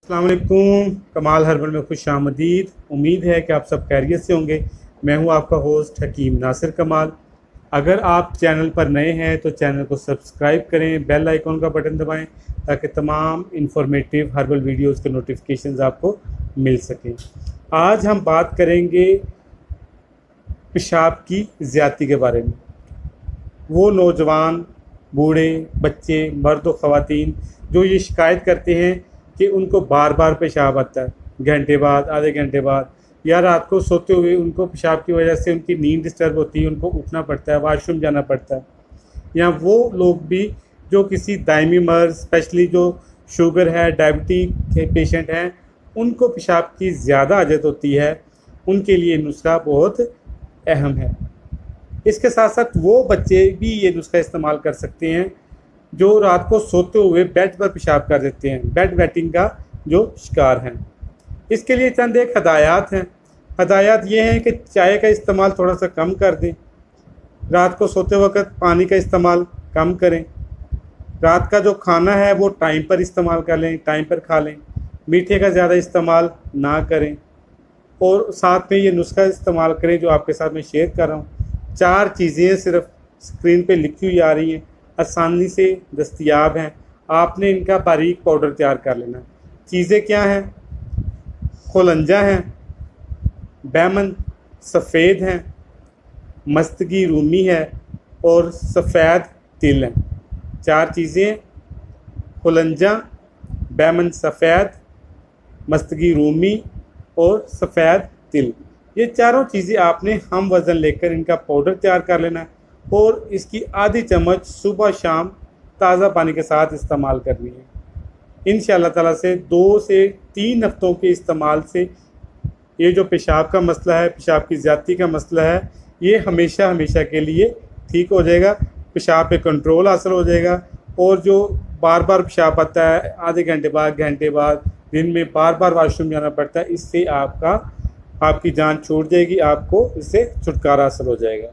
अस्सलाम वालेकुम। कमाल हर्बल में खुश आमदीद। उम्मीद है कि आप सब खैरियत से होंगे। मैं हूं आपका होस्ट हकीम नासिर कमाल। अगर आप चैनल पर नए हैं तो चैनल को सब्सक्राइब करें, बेल आइकॉन का बटन दबाएं ताकि तमाम इंफॉर्मेटिव हर्बल वीडियोस के नोटिफिकेशंस आपको मिल सकें। आज हम बात करेंगे पेशाब की ज़्यादती के बारे में। वो नौजवान, बूढ़े, बच्चे, मर्द व ख़वातीन जो ये शिकायत करते हैं कि उनको बार बार पेशाब आता है, घंटे बाद, आधे घंटे बाद, या रात को सोते हुए उनको पेशाब की वजह से उनकी नींद डिस्टर्ब होती है, उनको उठना पड़ता है, वॉशरूम जाना पड़ता है। या वो लोग भी जो किसी दायमी मर्ज़, स्पेशली जो शुगर है, डायबिटीज के पेशेंट हैं, उनको पेशाब की ज़्यादा आदत होती है, उनके लिए नुस्खा बहुत अहम है। इसके साथ साथ वो बच्चे भी ये नुस्खा इस्तेमाल कर सकते हैं जो रात को सोते हुए बेड पर पेशाब कर देते हैं, बेड वेटिंग का जो शिकार हैं। इसके लिए चंद एक हदायत हैं। हदायत ये हैं कि चाय का इस्तेमाल थोड़ा सा कम कर दें, रात को सोते वक्त पानी का इस्तेमाल कम करें, रात का जो खाना है वो टाइम पर इस्तेमाल कर लें, टाइम पर खा लें, मीठे का ज़्यादा इस्तेमाल ना करें, और साथ में ये नुस्खा इस्तेमाल करें जो आपके साथ मैं शेयर कर रहा हूँ। 4 चीज़ें सिर्फ स्क्रीन पे लिखी हुई आ रही हैं, आसानी से दस्तयाब हैं, आपने इनका बारीक पाउडर तैयार कर लेना है। चीज़ें क्या हैं? खुलंजा हैं, बैमन सफ़ेद हैं, मस्तगी रूमी है और सफ़ेद तिल हैं। 4 चीज़ें, खुलंजा, बैमन सफ़ेद, मस्तगी रूमी और सफ़ेद तिल। ये चारों चीज़ें आपने हम वज़न लेकर इनका पाउडर तैयार कर लेना है और इसकी आधी चम्मच सुबह शाम ताज़ा पानी के साथ इस्तेमाल करनी है। इंशाअल्लाह ताला से 2 से 3 हफ्तों के इस्तेमाल से ये जो पेशाब का मसला है, पेशाब की ज़्यादती का मसला है, ये हमेशा हमेशा के लिए ठीक हो जाएगा। पेशाब पे कंट्रोल हासिल हो जाएगा और जो बार बार पेशाब आता है, आधे घंटे बाद, घंटे बाद, दिन में बार बार वॉशरूम जाना पड़ता है, इससे आपकी जान छूट जाएगी, आपको इससे छुटकारा हासिल हो जाएगा।